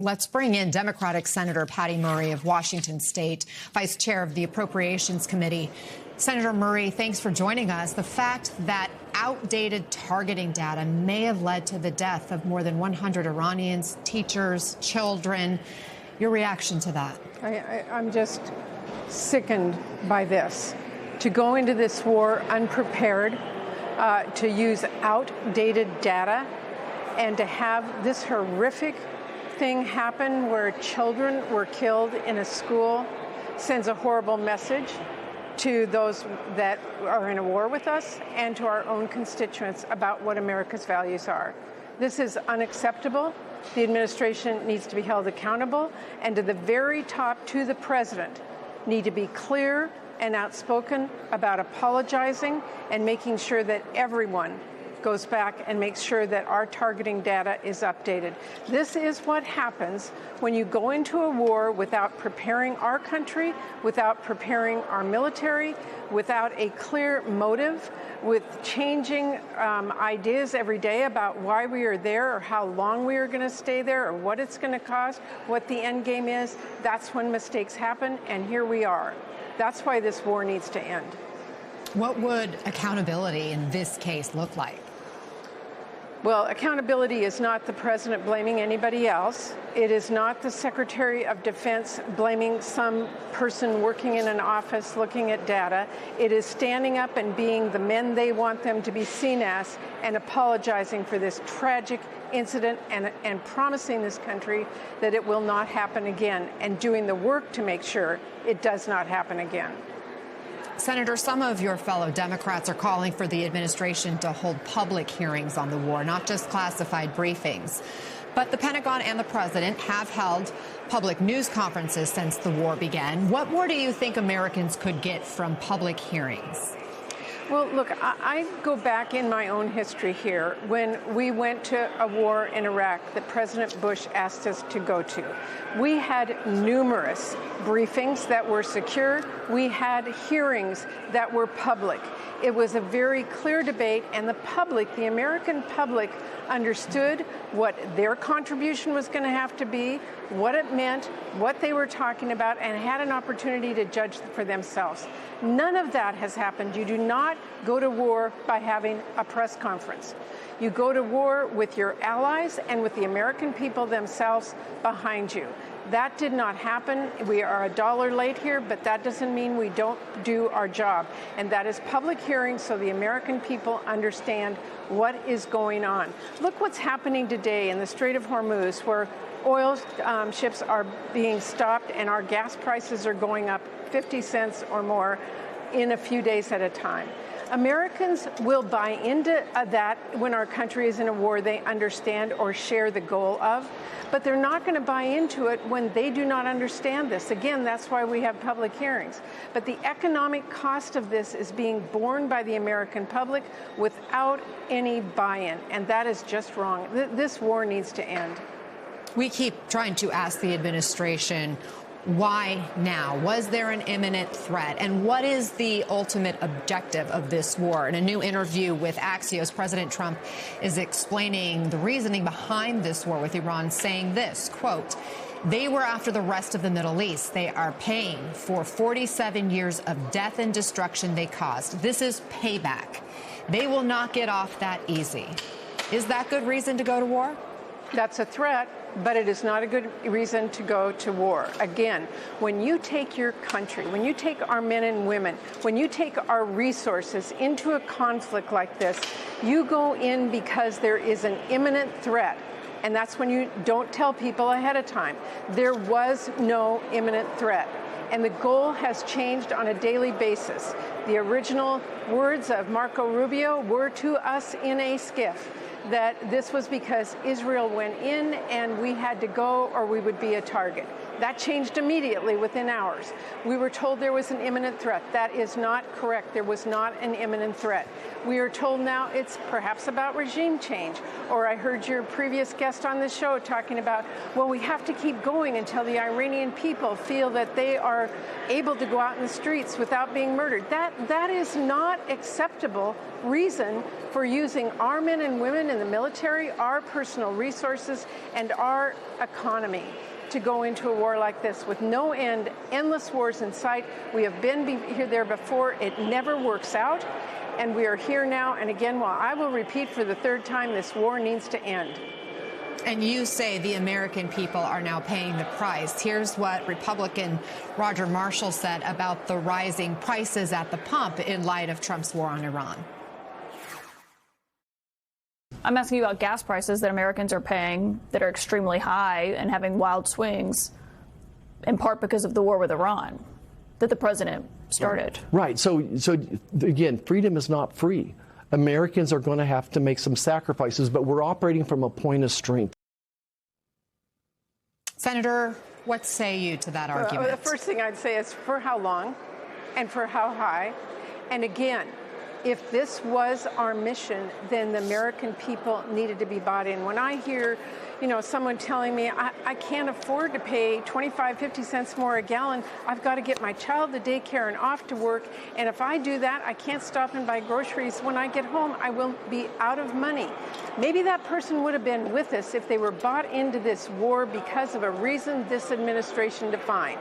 Let's bring in Democratic Senator Patty Murray of Washington State, Vice Chair of the Appropriations Committee. Senator Murray, thanks for joining us. The fact that outdated targeting data may have led to the death of more than 100 Iranians, teachers, children. Your reaction to that? I'm just sickened by this. To go into this war unprepared, to use outdated data, and to have this horrific thing happen where children were killed in a school sends a horrible message to those that are in a war with us and to our own constituents about what America's values are. This is unacceptable. The administration needs to be held accountable, and to the very top, to the president, need to be clear and outspoken about apologizing and making sure that everyone goes back and makes sure that our targeting data is updated. This is what happens when you go into a war without preparing our country, without preparing our military, without a clear motive, with changing ideas every day about why we are there or how long we are going to stay there or what it's going to cost, what the end game is. That's when mistakes happen, and here we are. That's why this war needs to end. What would accountability in this case look like? Well, accountability is not the president blaming anybody else. It is not the Secretary of Defense blaming some person working in an office looking at data. It is standing up and being the men they want them to be seen as and apologizing for this tragic incident and promising this country that it will not happen again and doing the work to make sure it does not happen again. Senator, some of your fellow Democrats are calling for the administration to hold public hearings on the war, not just classified briefings. But the Pentagon and the president have held public news conferences since the war began. What more do you think Americans could get from public hearings? Well, look, I go back in my own history here when we went to a war in Iraq that President Bush asked us to go to. We had numerous briefings that were secure. We had hearings that were public. It was a very clear debate, and the public, the American public, understood what their contribution was going to have to be, what it meant, what they were talking about, and had an opportunity to judge for themselves. None of that has happened. You do not go to war by having a press conference. You go to war with your allies and with the American people themselves behind you. That did not happen. We are $1 late here, but that doesn't mean we don't do our job. And that is public hearings so the American people understand what is going on. Look what's happening today in the Strait of Hormuz, where oil ships are being stopped and our gas prices are going up 50 cents or more in a few days at a time. Americans will buy into that when our country is in a war they understand or share the goal of, but they're not going to buy into it when they do not understand this. Again, that's why we have public hearings. But the economic cost of this is being borne by the American public without any buy-in, and that is just wrong. This war needs to end. We keep trying to ask the administration, why now? Was there an imminent threat? And what is the ultimate objective of this war? In a new interview with Axios, President Trump is explaining the reasoning behind this war with Iran, saying this, quote, "They were after the rest of the Middle East. They are paying for 47 years of death and destruction they caused. This is payback. They will not get off that easy." Is that good reason to go to war? That's a threat, but it is not a good reason to go to war. Again, when you take your country, when you take our men and women, when you take our resources into a conflict like this, you go in because there is an imminent threat. And that's when you don't tell people ahead of time. There was no imminent threat. And the goal has changed on a daily basis. The original words of Marco Rubio were to us in a skiff, that this was because Israel went in and we had to go or we would be a target. That changed immediately within hours. We were told there was an imminent threat. That is not correct. There was not an imminent threat. We are told now it's perhaps about regime change. Or I heard your previous guest on the show talking about, well, we have to keep going until the Iranian people feel that they are able to go out in the streets without being murdered. That is not acceptable reason for using our men and women in the military, our personal resources, and our economy to go into a war like this with no end, endless wars in sight. We have been here there before. It never works out. And we are here now. And again, while I will repeat for the third time, this war needs to end. And you say the American people are now paying the price. Here's what Republican Roger Marshall said about the rising prices at the pump in light of Trump's war on Iran. I'm asking you about gas prices that Americans are paying that are extremely high and having wild swings, in part because of the war with Iran that the president started. Right. So again, freedom is not free. Americans are going to have to make some sacrifices, but we're operating from a point of strength. Senator, what say you to that argument? The first thing I'd say is for how long and for how high. And again, if this was our mission, then the American people needed to be bought in. When I hear, someone telling me I can't afford to pay 25, 50 cents more a gallon, I've got to get my child to daycare and off to work. And if I do that, I can't stop and buy groceries. When I get home, I will be out of money. Maybe that person would have been with us if they were bought into this war because of a reason this administration defined.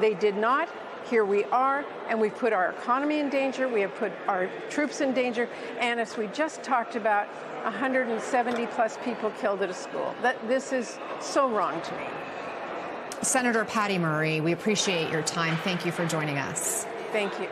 They did not. Here we are, and we've put our economy in danger. We have put our troops in danger. And as we just talked about, 170 plus people killed at a school. This is so wrong to me. Senator Patty Murray, we appreciate your time. Thank you for joining us. Thank you.